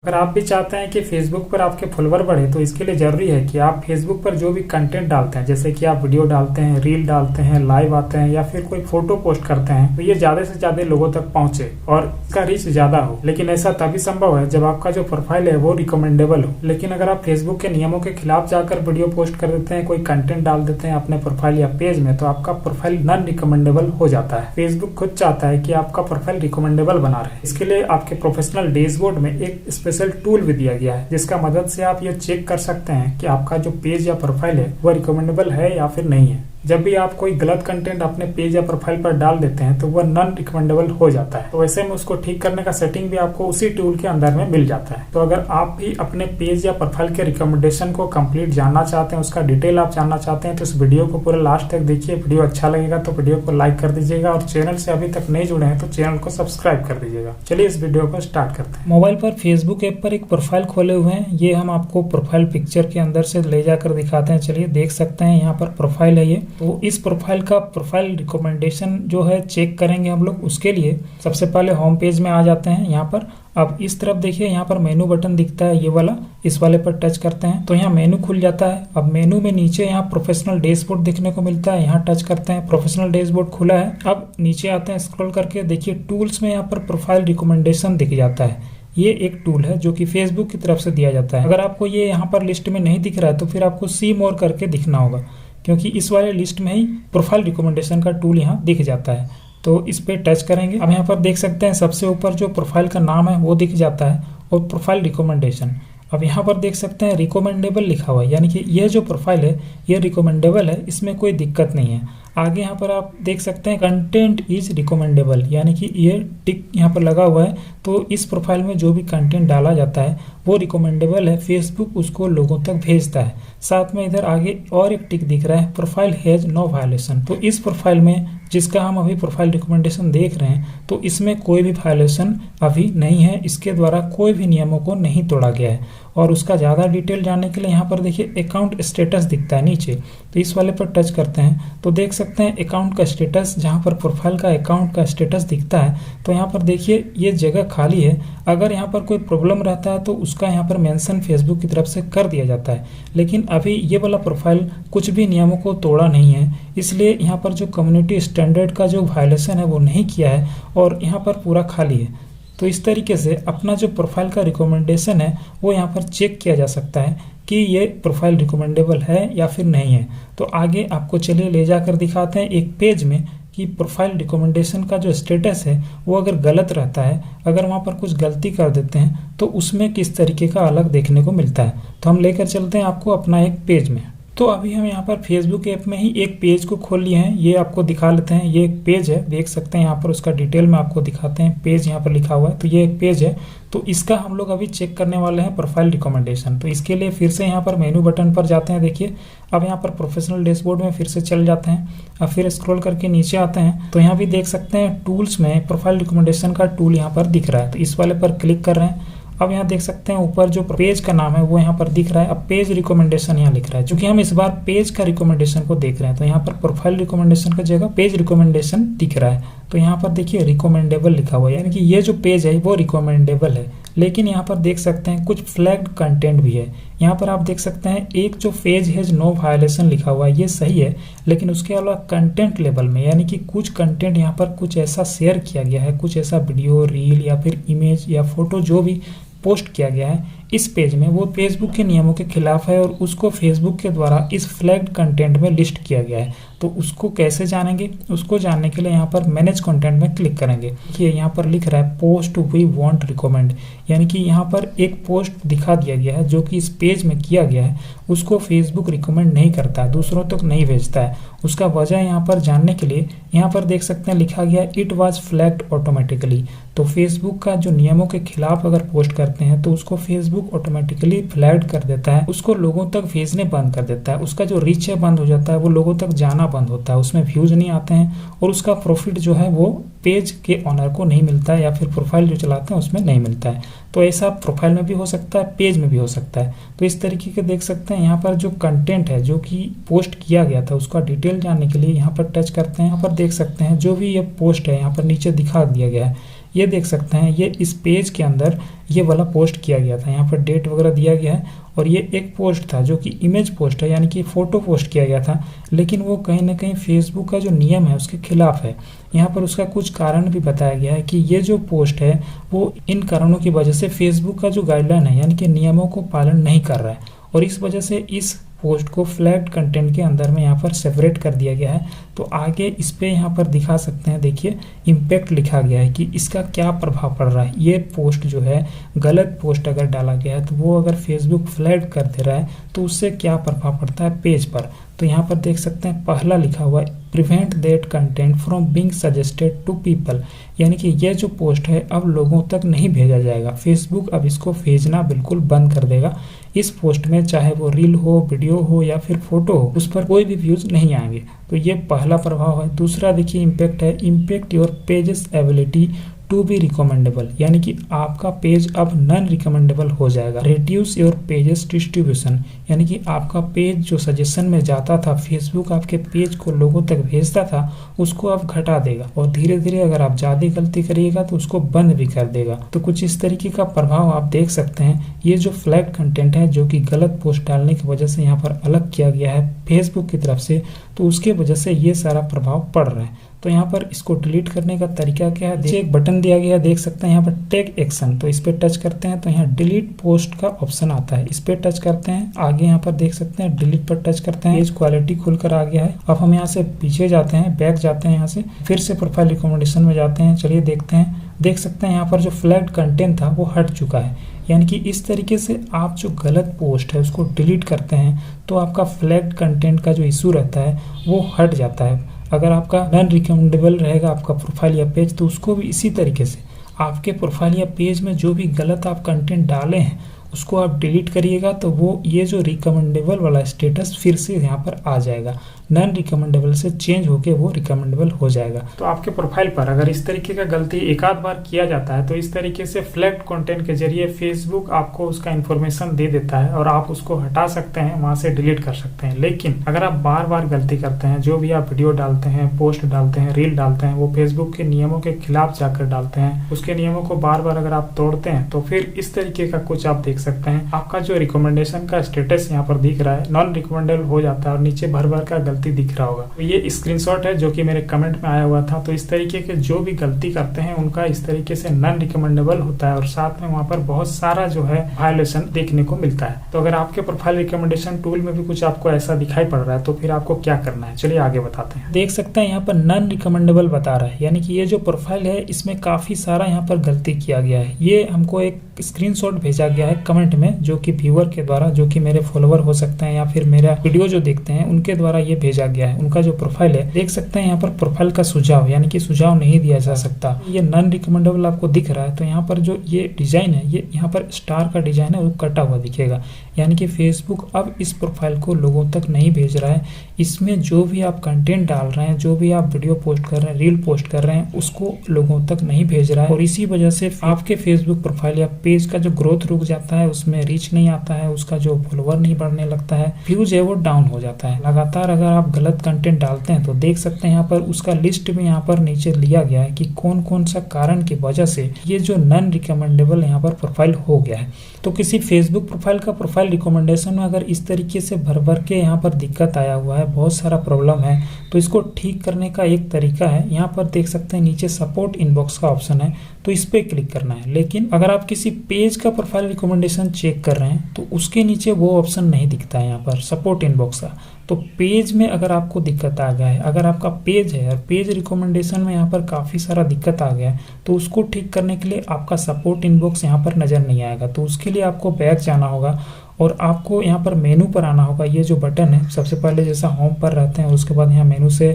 अगर आप भी चाहते हैं कि फेसबुक पर आपके फॉलोवर बढ़े तो इसके लिए जरूरी है कि आप फेसबुक पर जो भी कंटेंट डालते हैं, जैसे कि आप वीडियो डालते हैं, रील डालते हैं, लाइव आते हैं या फिर कोई फोटो पोस्ट करते हैं, तो ये ज्यादा से ज्यादा लोगों तक पहुंचे और इसका रीच ज्यादा हो। लेकिन ऐसा तभी संभव है जब आपका जो प्रोफाइल है वो रिकमेंडेबल हो। लेकिन अगर आप फेसबुक के नियमों के खिलाफ जाकर वीडियो पोस्ट कर देते हैं, कोई कंटेंट डाल देते हैं अपने प्रोफाइल या पेज में, तो आपका प्रोफाइल नॉन रिकमेंडेबल हो जाता है। फेसबुक खुद चाहता है कि आपका प्रोफाइल रिकमेंडेबल बना रहे। इसके लिए आपके प्रोफेशनल डैशबोर्ड में एक स्पेशल टूल भी दिया गया है, जिसका मदद से आप ये चेक कर सकते हैं कि आपका जो पेज या प्रोफाइल है वो रिकमेंडेबल है या फिर नहीं है। जब भी आप कोई गलत कंटेंट अपने पेज या प्रोफाइल पर डाल देते हैं तो वह नॉन रिकमेंडेबल हो जाता है। तो वैसे में उसको ठीक करने का सेटिंग भी आपको उसी टूल के अंदर में मिल जाता है। तो अगर आप भी अपने पेज या प्रोफाइल के रिकमेंडेशन को कंप्लीट जानना चाहते हैं, उसका डिटेल आप जानना चाहते हैं, तो इस वीडियो को पूरा लास्ट तक देखिए। वीडियो अच्छा लगेगा तो वीडियो को लाइक कर दीजिएगा और चैनल से अभी तक नहीं जुड़े हैं तो चैनल को सब्सक्राइब कर दीजिएगा। चलिए इस वीडियो को स्टार्ट करते हैं। मोबाइल पर फेसबुक ऐप पर एक प्रोफाइल खोले हुए हैं, ये हम आपको प्रोफाइल पिक्चर के अंदर से ले जाकर दिखाते हैं। चलिए देख सकते हैं यहाँ पर प्रोफाइल है ये। तो इस प्रोफाइल का प्रोफाइल रिकमेंडेशन जो है चेक करेंगे हम लोग। उसके लिए सबसे पहले होम पेज में आ जाते हैं। यहाँ पर अब इस तरफ देखिए, यहाँ पर मेनू बटन दिखता है ये वाला, इस वाले पर टच करते हैं तो यहाँ मेनू खुल जाता है। अब मेनू में नीचे यहाँ प्रोफेशनल डैशबोर्ड देखने को मिलता है, यहाँ टच करते हैं, प्रोफेशनल डैशबोर्ड खुला है। अब नीचे आते हैं, स्क्रॉल करके देखिए टूल्स में यहाँ पर प्रोफाइल रिकमेंडेशन दिख जाता है। ये एक टूल है जो कि फेसबुक की तरफ से दिया जाता है। अगर आपको ये यहाँ पर लिस्ट में नहीं दिख रहा है तो फिर आपको सी मोर करके दिखना होगा, क्योंकि इस वाले लिस्ट में ही प्रोफाइल रिकमेंडेशन का टूल यहाँ दिख जाता है। तो इस पे टच करेंगे। अब यहाँ पर देख सकते हैं सबसे ऊपर जो प्रोफाइल का नाम है वो दिख जाता है और प्रोफाइल रिकमेंडेशन। अब यहाँ पर देख सकते हैं रिकमेंडेबल लिखा हुआ है, यानी कि यह जो प्रोफाइल है ये रिकमेंडेबल है, इसमें कोई दिक्कत नहीं है। आगे यहाँ पर आप देख सकते हैं कंटेंट इज रिकमेंडेबल, यानी कि ये टिक यहाँ पर लगा हुआ है। तो इस प्रोफाइल में जो भी कंटेंट डाला जाता है वो रिकमेंडेबल है, फेसबुक उसको लोगों तक भेजता है। साथ में इधर आगे और एक टिक दिख रहा है, प्रोफाइल हैज नो वायलेशन। तो इस प्रोफाइल में जिसका हम अभी प्रोफाइल रिकमेंडेशन देख रहे हैं तो इसमें कोई भी वायलेशन अभी नहीं है, इसके द्वारा कोई भी नियमों को नहीं तोड़ा गया है। और उसका ज़्यादा डिटेल जानने के लिए यहाँ पर देखिए अकाउंट स्टेटस दिखता है नीचे, तो इस वाले पर टच करते हैं तो देख सकते हैं अकाउंट का स्टेटस, जहाँ पर प्रोफाइल का अकाउंट का स्टेटस दिखता है। तो यहाँ पर देखिए ये जगह खाली है। अगर यहाँ पर कोई प्रॉब्लम रहता है तो उसका यहाँ पर मेंशन फेसबुक की तरफ से कर दिया जाता है। लेकिन अभी ये वाला प्रोफाइल कुछ भी नियमों को तोड़ा नहीं है, इसलिए यहाँ पर जो कम्युनिटी स्टैंडर्ड का जो वायलेशन है वो नहीं किया है और यहाँ पर पूरा खाली है। तो इस तरीके से अपना जो प्रोफाइल का रिकमेंडेशन है वो यहाँ पर चेक किया जा सकता है कि ये प्रोफाइल रिकमेंडेबल है या फिर नहीं है। तो आगे आपको चलिए ले जाकर दिखाते हैं एक पेज में कि प्रोफाइल रिकमेंडेशन का जो स्टेटस है वो अगर गलत रहता है, अगर वहाँ पर कुछ गलती कर देते हैं तो उसमें किस तरीके का अलग देखने को मिलता है। तो हम लेकर चलते हैं आपको अपना एक पेज में। तो अभी हम यहाँ पर फेसबुक ऐप में ही एक पेज को खोल लिए हैं, ये आपको दिखा लेते हैं। ये एक पेज है, देख सकते हैं यहाँ पर, उसका डिटेल में आपको दिखाते हैं। पेज यहाँ पर लिखा हुआ है, तो ये एक पेज है। तो इसका हम लोग अभी चेक करने वाले हैं प्रोफाइल रिकमेंडेशन। तो इसके लिए फिर से यहाँ पर मेनू बटन पर जाते हैं। देखिए अब यहाँ पर प्रोफेशनल डैशबोर्ड में फिर से चल जाते हैं। अब फिर स्क्रॉल करके नीचे आते हैं तो यहाँ भी देख सकते हैं टूल्स में प्रोफाइल रिकमेंडेशन का टूल यहाँ पर दिख रहा है। तो इस वाले पर क्लिक कर रहे हैं। अब यहाँ देख सकते हैं ऊपर जो पेज का नाम है वो यहाँ पर दिख रहा है। अब पेज रिकमेंडेशन यहाँ लिख रहा है, क्योंकि हम इस बार पेज का रिकमेंडेशन को देख रहे हैं। तो यहाँ पर प्रोफाइल रिकमेंडेशन की जगह पेज रिकमेंडेशन दिख रहा है। तो यहाँ पर देखिए रिकमेंडेबल लिखा हुआ है, यानी कि ये जो पेज है वो रिकमेंडेबल है। लेकिन यहाँ पर देख सकते हैं कुछ फ्लैग्ड कंटेंट भी है। यहाँ पर आप देख सकते हैं एक जो पेज हैज नो वायलेशन लिखा हुआ है ये सही है, लेकिन उसके अलावा कंटेंट लेवल में, यानी कि कुछ कंटेंट यहाँ पर कुछ ऐसा शेयर किया गया है, कुछ ऐसा वीडियो, रील या फिर इमेज या फोटो जो भी पोस्ट किया गया है इस पेज में, वो फेसबुक के नियमों के खिलाफ है और उसको फेसबुक के द्वारा इस फ्लैग्ड कंटेंट में लिस्ट किया गया है। तो उसको कैसे जानेंगे? उसको जानने के लिए यहाँ पर मैनेज कंटेंट में क्लिक करेंगे। देखिए यहाँ पर लिख रहा है पोस्ट वी वांट रिकमेंड, यानी कि यहाँ पर एक पोस्ट दिखा दिया गया है जो कि इस पेज में किया गया है, उसको फेसबुक रिकमेंड नहीं करता है, दूसरों तक नहीं भेजता है। उसका वजह यहाँ पर जानने के लिए यहाँ पर देख सकते हैं लिखा गया इट वॉज फ्लैग्ड ऑटोमेटिकली। तो फेसबुक का जो नियमों के खिलाफ अगर पोस्ट करते हैं तो उसको फेसबुक ऑटोमेटिकली फ्लैग्ड कर देता है, उसको लोगों तक भेजने बंद कर देता है, उसका जो रीच है बंद हो जाता है, वो लोगों तक जाना बंद होता है, उसमें व्यूज नहीं आते हैं और उसका प्रॉफिट जो है वो पेज के ऑनर को नहीं मिलता है या फिर प्रोफाइल जो चलाते हैं उसमें नहीं मिलता है। तो ऐसा प्रोफाइल में भी हो सकता है, पेज में भी हो सकता है। तो इस तरीके के देख सकते हैं यहाँ पर जो कंटेंट है जो कि पोस्ट किया गया था उसका डिटेल जानने के लिए यहाँ पर टच करते हैं। यहाँ पर देख सकते हैं जो भी ये पोस्ट है यहाँ पर नीचे दिखा दिया गया है। ये देख सकते हैं ये इस पेज के अंदर ये वाला पोस्ट किया गया था, यहाँ पर डेट वगैरह दिया गया है और ये एक पोस्ट था जो कि इमेज पोस्ट है, यानी कि फोटो पोस्ट किया गया था, लेकिन वो कहीं ना कहीं फेसबुक का जो नियम है उसके खिलाफ है। यहाँ पर उसका कुछ कारण भी बताया गया है कि ये जो पोस्ट है वो इन कारणों की वजह से फेसबुक का जो गाइडलाइन है यानी कि नियमों को पालन नहीं कर रहा है और इस वजह से इस पोस्ट को फ्लैग्ड कंटेंट के अंदर में यहाँ पर सेपरेट कर दिया गया है। तो आगे इस पे यहाँ पर दिखा सकते हैं, देखिए इम्पैक्ट लिखा गया है कि इसका क्या प्रभाव पड़ रहा है। ये पोस्ट जो है गलत पोस्ट अगर डाला गया है तो वो अगर फेसबुक फ्लैग कर दे रहा है तो उससे क्या प्रभाव पड़ता है पेज पर। तो यहाँ पर देख सकते हैं पहला लिखा हुआ है prevent that content from being suggested to people, यानी कि ये जो पोस्ट है अब लोगों तक नहीं भेजा जाएगा। फेसबुक अब इसको भेजना बिल्कुल बंद कर देगा। इस पोस्ट में चाहे वो रील हो, वीडियो हो या फिर फोटो हो, उस पर कोई भी व्यूज नहीं आएंगे। तो ये पहला प्रभाव है। दूसरा देखिए इम्पैक्ट है impact your pages ability to be recommendable, यानी कि आपका पेज अब नॉन रिकमेंडेबल हो जाएगा। रिड्यूस योर पेजेस डिस्ट्रीब्यूशन, यानी कि आपका पेज जो सजेशन में जाता था, फेसबुक आपके पेज को लोगों तक भेजता था, उसको अब घटा देगा और धीरे धीरे अगर आप ज्यादा गलती करिएगा तो उसको बंद भी कर देगा। तो कुछ इस तरीके का प्रभाव आप देख सकते हैं। ये जो फ्लैग कंटेंट है जो कि गलत पोस्ट डालने की वजह से यहाँ पर अलग किया गया है फेसबुक की तरफ से, तो उसके वजह से ये सारा प्रभाव पड़ रहा है। तो यहाँ पर इसको डिलीट करने का तरीका क्या है, एक बटन दिया गया है, देख सकते हैं यहाँ पर टेक एक्शन। तो इस पे टच करते हैं तो यहाँ डिलीट पोस्ट का ऑप्शन आता है, इस पे टच करते हैं। आगे यहाँ पर देख सकते हैं डिलीट पर टच करते हैं, पेज क्वालिटी खुलकर आ गया है। अब हम यहाँ से पीछे जाते हैं, बैक जाते हैं, यहाँ से फिर से प्रोफाइल रिकमेंडेशन में जाते हैं। चलिए देखते हैं, देख सकते हैं यहाँ पर जो फ्लैग्ड कंटेंट था वो हट चुका है। यानी कि इस तरीके से आप जो गलत पोस्ट है उसको डिलीट करते हैं तो आपका फ्लैग्ड कंटेंट का जो इशू रहता है वो हट जाता है। अगर आपका नॉन रिकमेंडेबल रहेगा आपका प्रोफाइल या पेज, तो उसको भी इसी तरीके से आपके प्रोफाइल या पेज में जो भी गलत आप कंटेंट डाले हैं उसको आप डिलीट करिएगा तो वो ये जो रिकमेंडेबल वाला स्टेटस फिर से यहाँ पर आ जाएगा। नॉन रिकमेंडेबल से चेंज होके वो रिकमेंडेबल हो जाएगा। तो आपके प्रोफाइल पर अगर इस तरीके का गलती एक आध बार किया जाता है तो इस तरीके से फ्लैग्ड कंटेंट के जरिए फेसबुक आपको उसका इन्फॉर्मेशन दे देता है और आप उसको हटा सकते हैं, वहां से डिलीट कर सकते हैं। लेकिन अगर आप बार बार गलती करते हैं, जो भी आप वीडियो डालते हैं, पोस्ट डालते हैं, रील डालते हैं, वो फेसबुक के नियमों के खिलाफ जाकर डालते हैं, उसके नियमों को बार बार अगर आप तोड़ते हैं तो फिर इस तरीके का कुछ आप देख सकते हैं। आपका जो रिकमेंडेशन का स्टेटस यहाँ पर दिख रहा है नॉन रिकमेंडेबल हो जाता है और नीचे भर भर का गलती दिख रहा होगा। तो ये स्क्रीनशॉट है जो कि मेरे कमेंट में आया हुआ था। तो इस तरीके के जो भी गलती करते हैं उनका इस तरीके से नॉन रिकमेंडेबल होता है और साथ में वहाँ पर बहुत सारा जो है वायलेशन देखने को मिलता है। तो अगर आपके प्रोफाइल रिकमेंडेशन टूल में भी कुछ आपको ऐसा दिखाई पड़ रहा है तो फिर आपको क्या करना है, चलिए आगे बताते हैं। देख सकते हैं यहाँ पर नॉन रिकमेंडेबल बता रहा है, यानी कि ये जो प्रोफाइल है इसमें काफी सारा यहाँ पर गलती किया गया है। ये हमको एक स्क्रीनशॉट भेजा गया है कमेंट में, जो कि व्यूअर के द्वारा, जो कि मेरे फॉलोअर हो सकते हैं या फिर मेरा वीडियो जो देखते हैं उनके द्वारा ये भेजा गया है। उनका जो प्रोफाइल है देख सकते हैं यहाँ पर प्रोफाइल का सुझाव, यानी कि सुझाव नहीं दिया जा सकता। ये नॉन रिकमेंडेबल आपको दिख रहा है। तो यहाँ पर जो ये डिजाइन है, ये यहाँ पर स्टार का डिजाइन है, वो कटा हुआ दिखेगा, यानी कि फेसबुक अब इस प्रोफाइल को लोगों तक नहीं भेज रहा है। इसमें जो भी आप कंटेंट डाल रहे हैं, जो भी आप वीडियो पोस्ट कर रहे हैं, रील पोस्ट कर रहे हैं, उसको लोगों तक नहीं भेज रहा है और इसी वजह से आपके फेसबुक प्रोफाइल या पेज का जो ग्रोथ रुक जाता है, उसमें रीच नहीं आता है, उसका जो फॉलोवर नहीं बढ़ने लगता है, व्यूज है वो डाउन हो जाता है। लगातार अगर आप गलत कंटेंट डालते हैं तो देख सकते हैं यहाँ पर उसका लिस्ट भी यहाँ पर नीचे लिया गया है कि कौन कौन सा कारण की वजह से ये जो नॉन रिकमेंडेबल यहाँ पर प्रोफाइल हो गया है। तो किसी फेसबुक प्रोफाइल का प्रोफाइल रिकमेंडेशन में अगर इस तरीके से भर भर के यहाँ पर दिक्कत आया हुआ है, बहुत सारा प्रॉब्लम है, तो इसको ठीक करने का एक तरीका है, यहाँ पर देख सकते हैं नीचे सपोर्ट इनबॉक्स का ऑप्शन है, तो इस पे क्लिक करना है। लेकिन अगर आप किसी पेज का प्रोफाइल रिकमेंडेशन चेक कर रहे हैं तो उसके नीचे वो ऑप्शन नहीं दिखता है यहाँ पर सपोर्ट इनबॉक्स का। तो पेज में अगर आपको दिक्कत आ गया है, अगर आपका पेज है और पेज रिकमेंडेशन में यहाँ पर काफ़ी सारा दिक्कत आ गया है, तो उसको ठीक करने के लिए आपका सपोर्ट इनबॉक्स यहाँ पर नज़र नहीं आएगा। तो उसके लिए आपको बैक जाना होगा और आपको यहाँ पर मेनू पर आना होगा। ये जो बटन है सबसे पहले जैसा होम पर रहते हैं, उसके बाद यहाँ मेनू से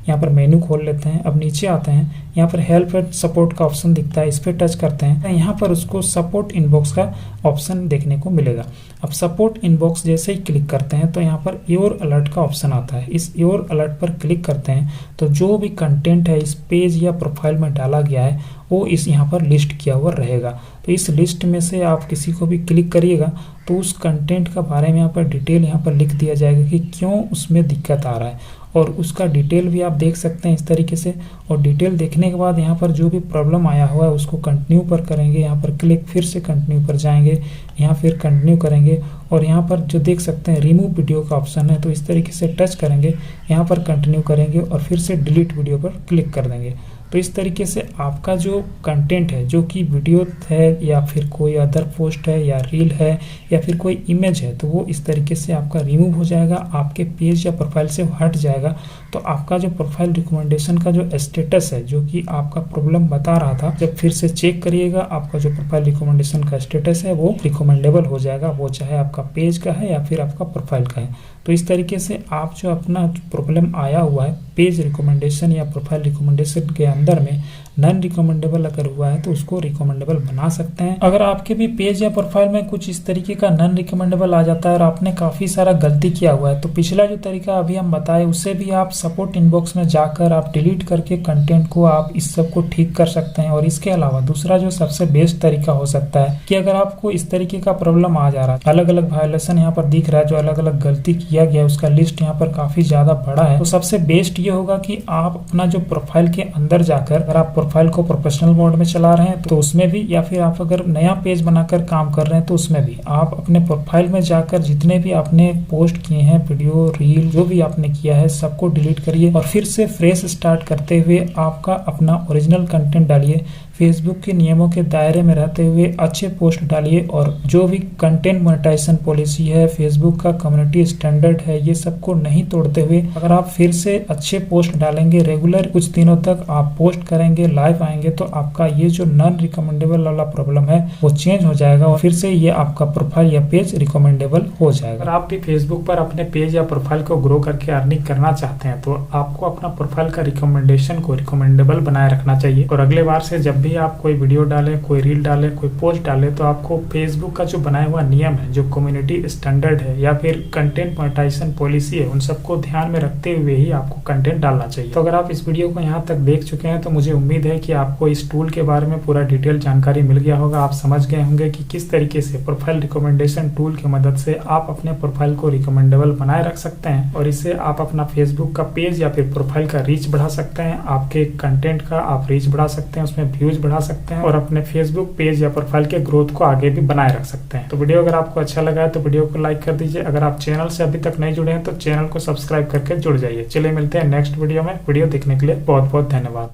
यहाँ पर मेनू खोल लेते हैं। अब नीचे आते हैं, यहाँ पर हेल्प एंड सपोर्ट का ऑप्शन दिखता है, इस पर टच करते हैं। यहाँ पर उसको सपोर्ट इनबॉक्स का ऑप्शन देखने को मिलेगा। अब सपोर्ट इनबॉक्स जैसे ही क्लिक करते हैं तो यहाँ पर योर अलर्ट का ऑप्शन आता है। इस योर अलर्ट पर क्लिक करते हैं तो जो भी कंटेंट है इस पेज या प्रोफाइल में डाला गया है वो इस यहाँ पर लिस्ट किया हुआ रहेगा। तो इस लिस्ट में से आप किसी को भी क्लिक करिएगा तो उस कंटेंट का बारे में यहाँ पर डिटेल यहाँ पर लिख दिया जाएगा कि क्यों उसमें दिक्कत आ रहा है, और उसका डिटेल भी आप देख सकते हैं इस तरीके से। और डिटेल देखने के बाद यहाँ पर जो भी प्रॉब्लम आया हुआ है उसको कंटिन्यू पर करेंगे, यहाँ पर क्लिक, फिर से कंटिन्यू पर जाएंगे, यहाँ फिर कंटिन्यू करेंगे और यहाँ पर जो देख सकते हैं रिमूव वीडियो का ऑप्शन है, तो इस तरीके से टच करेंगे, यहाँ पर कंटिन्यू करेंगे और फिर से डिलीट वीडियो पर क्लिक कर देंगे। तो इस तरीके से आपका जो कंटेंट है, जो कि वीडियो है या फिर कोई अदर पोस्ट है या रील है या फिर कोई इमेज है, तो वो इस तरीके से आपका रिमूव हो जाएगा, आपके पेज या प्रोफाइल से हट जाएगा। तो आपका जो प्रोफाइल रिकमेंडेशन का जो स्टेटस है, जो कि आपका प्रॉब्लम बता रहा था, जब फिर से चेक करिएगा आपका जो प्रोफाइल रिकमेंडेशन का स्टेटस है वो रिकमेंडेबल हो जाएगा, वो चाहे आपका पेज का है या फिर आपका प्रोफाइल का है। तो इस तरीके से आप जो अपना प्रॉब्लम आया हुआ है पेज रिकमेंडेशन या प्रोफाइल रिकमेंडेशन के अंदर में नॉन रिकमेंडेबल अगर हुआ है तो उसको रिकमेंडेबल बना सकते हैं। अगर आपके भी पेज या प्रोफाइल में कुछ इस तरीके का नॉन रिकमेंडेबल आ जाता है और आपने काफी सारा गलती किया हुआ है, तो पिछला जो तरीका अभी हम बताए उससे भी आप सपोर्ट इनबॉक्स में जाकर आप डिलीट करके कंटेंट को आप इस सब को ठीक कर सकते हैं। और इसके अलावा दूसरा जो सबसे बेस्ट तरीका हो सकता है कि अगर आपको इस तरीके का प्रॉब्लम आ जा रहा है, अलग अलग वायलेशन यहाँ पर दिख रहा है, जो अलग अलग गलती किया गया उसका लिस्ट यहाँ पर काफी ज्यादा बड़ा है, तो सबसे बेस्ट ये होगा कि आप अपना जो प्रोफाइल के अंदर जाकर, अगर आप प्रोफाइल को प्रोफेशनल मोड में चला रहे हैं तो उसमें भी, या फिर आप अगर नया पेज बनाकर काम कर रहे हैं तो उसमें भी, आप अपने प्रोफाइल में जाकर जितने भी आपने पोस्ट किए हैं, वीडियो, रील, जो भी आपने किया है सबको डिलीट करिए और फिर से फ्रेश स्टार्ट करते हुए आपका अपना ओरिजिनल कंटेंट डालिए। फेसबुक के नियमों के दायरे में रहते हुए अच्छे पोस्ट डालिए और जो भी कंटेंट मोनेटाइजेशन पॉलिसी है, फेसबुक का कम्युनिटी स्टैंडर्ड है, ये सबको नहीं तोड़ते हुए अगर आप फिर से अच्छे पोस्ट डालेंगे, रेगुलर कुछ दिनों तक आप पोस्ट करेंगे, लाइव आएंगे, तो आपका ये जो नॉन रिकमेंडेबल वाला प्रॉब्लम है वो चेंज हो जाएगा और फिर से ये आपका प्रोफाइल या पेज रिकमेंडेबल हो जाएगा। अगर आप भी फेसबुक पर अपने पेज या प्रोफाइल को ग्रो करके अर्निंग करना चाहते हैं तो आपको अपना प्रोफाइल का रिकमेंडेशन को रिकमेंडेबल बनाए रखना चाहिए। और अगले बार से जब भी आप कोई वीडियो डालें, कोई रील डालें, कोई पोस्ट डालें, तो आपको फेसबुक का जो बनाया हुआ नियम है, जो कम्युनिटी स्टैंडर्ड है या फिर कंटेंट मोनेटाइजेशन पॉलिसी है, उन सबको ध्यान में रखते हुए ही आपको कंटेंट डालना चाहिए। तो अगर आप इस वीडियो को यहाँ तक देख चुके हैं तो मुझे उम्मीद है कि आपको इस टूल के बारे में पूरा डिटेल जानकारी मिल गया होगा। आप समझ गए होंगे कि किस तरीके से प्रोफाइल रिकमेंडेशन टूल की मदद से आप अपने प्रोफाइल को रिकमेंडेबल बनाए रख सकते हैं और इससे आप अपना फेसबुक का पेज या फिर प्रोफाइल का रीच बढ़ा सकते हैं, आपके कंटेंट का आप रीच बढ़ा सकते हैं, उसमें व्यूज बढ़ा सकते हैं और अपने फेसबुक पेज या प्रोफाइल के ग्रोथ को आगे भी बनाए रख सकते हैं। तो वीडियो अगर आपको अच्छा लगा है तो वीडियो को लाइक कर दीजिए। अगर आप चैनल से अभी तक नहीं जुड़े हैं तो चैनल को सब्सक्राइब करके जुड़ जाइए। चलिए मिलते हैं नेक्स्ट वीडियो में। वीडियो देखने के लिए बहुत बहुत धन्यवाद।